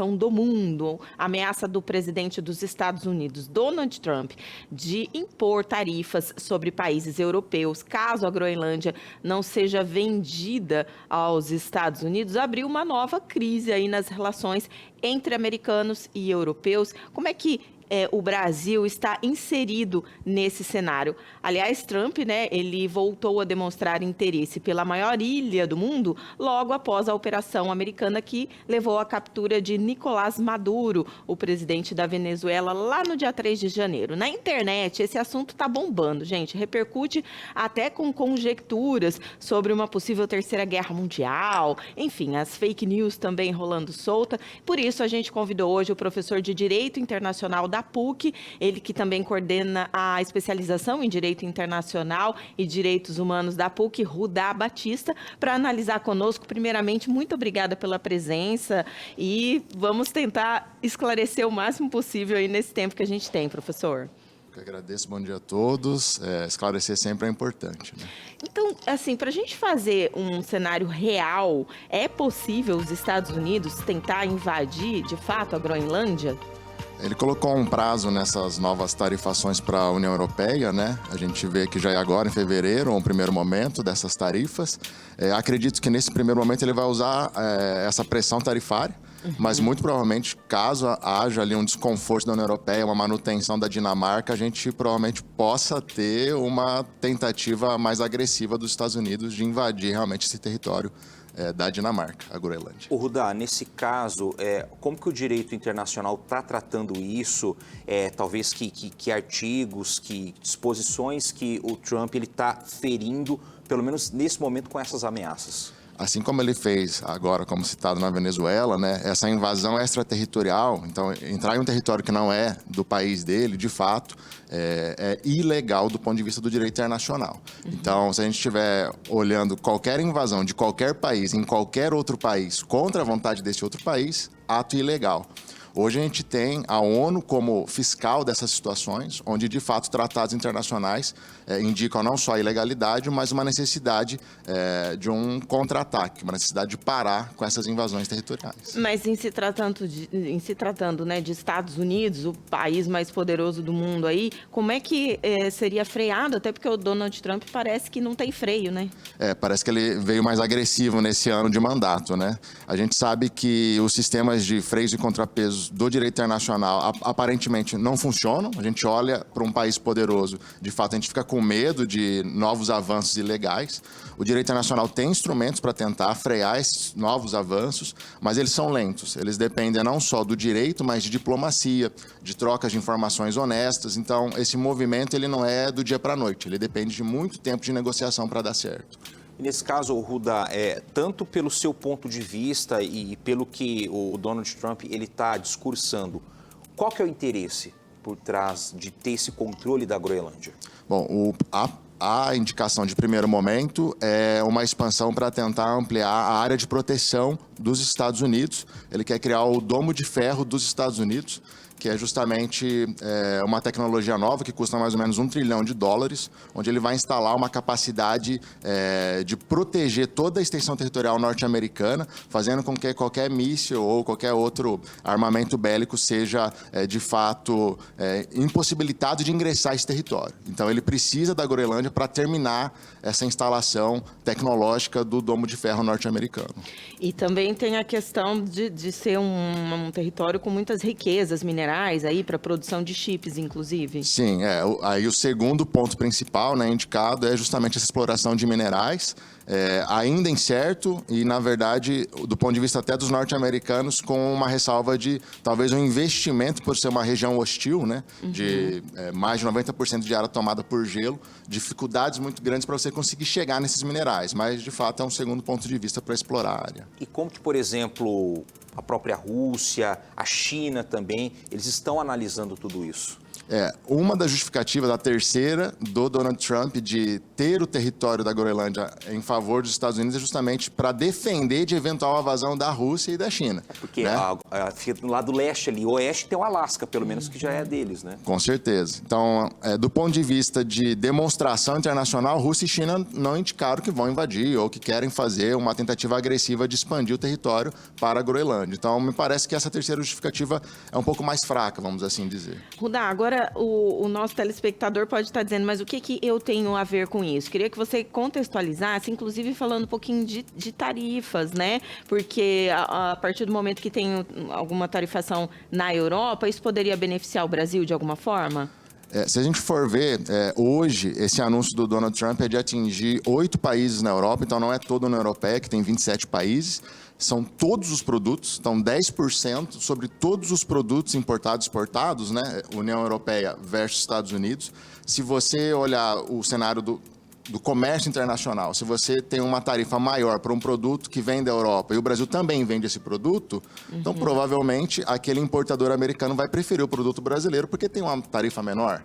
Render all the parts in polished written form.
exploração do mundo, a ameaça do presidente dos Estados Unidos, Donald Trump, de impor tarifas sobre países europeus, caso a Groenlândia não seja vendida aos Estados Unidos, abriu uma nova crise aí nas relações entre americanos e europeus. Como é que o Brasil está inserido nesse cenário? Aliás, Trump, né, ele voltou a demonstrar interesse pela maior ilha do mundo logo após a operação americana que levou à captura de Nicolás Maduro, o presidente da Venezuela, lá no dia 3 de janeiro. Na internet, esse assunto está bombando, gente. Repercute até com conjecturas sobre uma possível terceira guerra mundial. Enfim, as fake news também rolando solta. Por isso, a gente convidou hoje o professor de Direito Internacional da PUC, ele que também coordena a especialização em Direito Internacional e Direitos Humanos da PUC, Rudá Batista, para analisar conosco. Primeiramente, muito obrigada pela presença e vamos tentar esclarecer o máximo possível aí nesse tempo que a gente tem, professor. Eu agradeço, bom dia a todos. Esclarecer sempre é importante, né? Então, assim, para a gente fazer um cenário real, é possível os Estados Unidos tentar invadir, de fato, a Groenlândia? Ele colocou um prazo nessas novas tarifações para a União Europeia, né? A gente vê que já é agora, em fevereiro, um primeiro momento dessas tarifas. Acredito que nesse primeiro momento ele vai usar essa pressão tarifária, mas muito provavelmente, caso haja ali um desconforto da União Europeia, uma manutenção da Dinamarca, a gente provavelmente possa ter uma tentativa mais agressiva dos Estados Unidos de invadir realmente esse território da Dinamarca, a Groenlândia. O Rudá, nesse caso, como que o direito internacional está tratando isso? Talvez que artigos, que disposições que o Trump está ferindo, pelo menos nesse momento, com essas ameaças? Assim como ele fez agora, como citado na Venezuela, né, essa invasão extraterritorial, então entrar em um território que não é do país dele, de fato, é ilegal do ponto de vista do direito internacional. Então, se a gente estiver olhando qualquer invasão de qualquer país em qualquer outro país contra a vontade desse outro país, ato ilegal. Hoje a gente tem a ONU como fiscal dessas situações, onde de fato tratados internacionais indicam não só a ilegalidade, mas uma necessidade de um contra-ataque, uma necessidade de parar com essas invasões territoriais. Mas em se tratando, né, de Estados Unidos, o país mais poderoso do mundo aí, como é que seria freado? Até porque o Donald Trump parece que não tem freio, né? Parece que ele veio mais agressivo nesse ano de mandato, né? A gente sabe que os sistemas de freios e contrapesos do direito internacional aparentemente não funcionam. A gente olha para um país poderoso, de fato a gente fica com medo de novos avanços ilegais. O direito internacional tem instrumentos para tentar frear esses novos avanços, mas eles são lentos. Eles dependem não só do direito, mas de diplomacia, de trocas de informações honestas. Então, esse movimento ele não é do dia para a noite, ele depende de muito tempo de negociação para dar certo. Nesse caso, Rudá, tanto pelo seu ponto de vista e pelo que o Donald Trump ele está discursando, qual que é o interesse por trás de ter esse controle da Groenlândia? Bom, a indicação de primeiro momento é uma expansão para tentar ampliar a área de proteção dos Estados Unidos. Ele quer criar o Domo de Ferro dos Estados Unidos, que é justamente uma tecnologia nova que custa mais ou menos $1 trilhão, onde ele vai instalar uma capacidade de proteger toda a extensão territorial norte-americana, fazendo com que qualquer míssil ou qualquer outro armamento bélico seja, de fato, impossibilitado de ingressar a esse território. Então, ele precisa da Groenlândia para terminar essa instalação tecnológica do Domo de Ferro norte-americano. E também tem a questão de ser um território com muitas riquezas minerais aí para produção de chips, inclusive. Sim, aí o segundo ponto principal, né, indicado é justamente essa exploração de minerais, ainda incerto e, na verdade, do ponto de vista até dos norte-americanos, com uma ressalva de talvez um investimento por ser uma região hostil, né, de mais de 90% de área tomada por gelo, dificuldades muito grandes para você conseguir chegar nesses minerais, mas, de fato, é um segundo ponto de vista para explorar a área. E como que, por exemplo, a própria Rússia, a China também, eles estão analisando tudo isso? Uma das justificativas, a terceira, do Donald Trump de ter o território da Groenlândia em favor dos Estados Unidos é justamente para defender de eventual invasão da Rússia e da China. Porque né? Fica do lado leste ali, oeste tem o Alasca, pelo menos, que já é deles, né? Com certeza. Então, do ponto de vista de demonstração internacional, Rússia e China não indicaram que vão invadir ou que querem fazer uma tentativa agressiva de expandir o território para a Groenlândia. Então, me parece que essa terceira justificativa é um pouco mais fraca, vamos assim dizer. Rudá, agora o nosso telespectador pode estar dizendo, mas o que eu tenho a ver com isso? Queria que você contextualizasse, inclusive falando um pouquinho de tarifas, né? Porque a partir do momento que tem alguma tarifação na Europa, isso poderia beneficiar o Brasil de alguma forma? Se a gente for ver, hoje, esse anúncio do Donald Trump é de atingir 8 países na Europa, então não é toda a União Europeia, que tem 27 países, são todos os produtos, então 10% sobre todos os produtos importados e exportados, né? União Europeia versus Estados Unidos. Se você olhar o cenário do comércio internacional, se você tem uma tarifa maior para um produto que vem da Europa e o Brasil também vende esse produto, então provavelmente aquele importador americano vai preferir o produto brasileiro porque tem uma tarifa menor.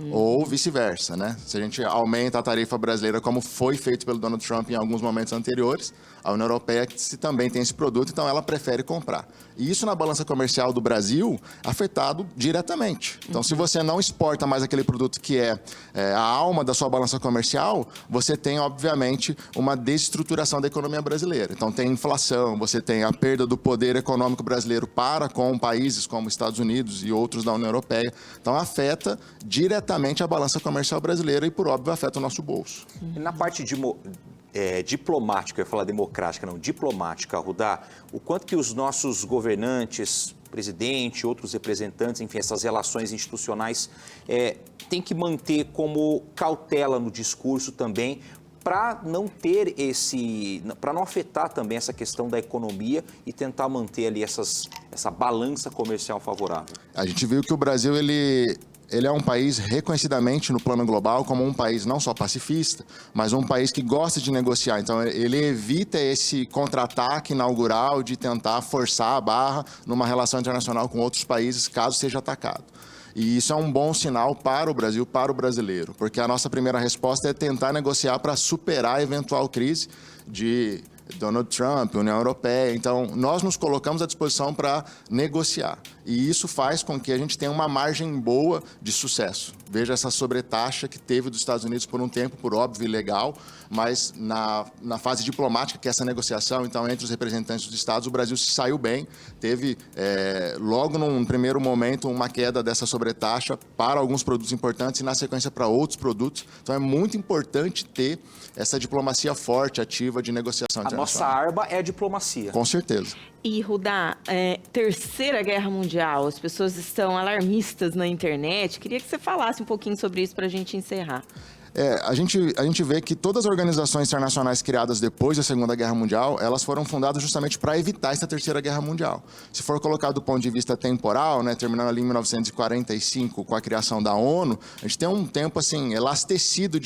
Ou vice-versa, né? Se a gente aumenta a tarifa brasileira, como foi feito pelo Donald Trump em alguns momentos anteriores, a União Europeia também tem esse produto, então ela prefere comprar. E isso na balança comercial do Brasil, afetado diretamente. Então, se você não exporta mais aquele produto que é a alma da sua balança comercial, você tem, obviamente, uma desestruturação da economia brasileira. Então, tem inflação, você tem a perda do poder econômico brasileiro para com países como Estados Unidos e outros da União Europeia. Então, afeta diretamente a balança comercial brasileira e, por óbvio, afeta o nosso bolso. Na parte diplomática, eu ia falar democrática, não, diplomática, Rudá, o quanto que os nossos governantes, presidente, outros representantes, enfim, essas relações institucionais, têm que manter como cautela no discurso também, para não ter para não afetar também essa questão da economia e tentar manter ali essa balança comercial favorável. A gente viu que o Brasil, ele é um país reconhecidamente no plano global como um país não só pacifista, mas um país que gosta de negociar. Então, ele evita esse contra-ataque inaugural de tentar forçar a barra numa relação internacional com outros países, caso seja atacado. E isso é um bom sinal para o Brasil, para o brasileiro, porque a nossa primeira resposta é tentar negociar para superar a eventual crise de Donald Trump, União Europeia. Então, nós nos colocamos à disposição para negociar. E isso faz com que a gente tenha uma margem boa de sucesso. Veja essa sobretaxa que teve dos Estados Unidos por um tempo, por óbvio e legal, mas na fase diplomática, que é essa negociação, então, entre os representantes dos Estados, o Brasil se saiu bem. Teve, logo num primeiro momento, uma queda dessa sobretaxa para alguns produtos importantes e, na sequência, para outros produtos. Então, é muito importante ter essa diplomacia forte, ativa de negociação internacional. Nossa arma é a diplomacia. Com certeza. E, Rudá, Terceira Guerra Mundial, as pessoas estão alarmistas na internet. Queria que você falasse um pouquinho sobre isso para a gente encerrar. A gente vê que todas as organizações internacionais criadas depois da Segunda Guerra Mundial, elas foram fundadas justamente para evitar essa Terceira Guerra Mundial. Se for colocar do ponto de vista temporal, né, terminando ali em 1945 com a criação da ONU, a gente tem um tempo assim elastecido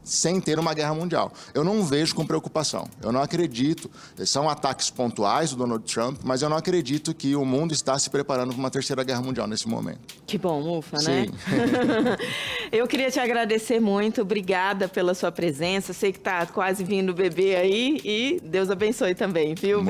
sem ter uma guerra mundial. Eu não vejo com preocupação. Eu não acredito. São ataques pontuais do Donald Trump, mas eu não acredito que o mundo está se preparando para uma Terceira Guerra Mundial nesse momento. Que bom, ufa, né? Sim. Eu queria te agradecer muito. Obrigada pela sua presença. Sei que está quase vindo o bebê aí e Deus abençoe também, viu?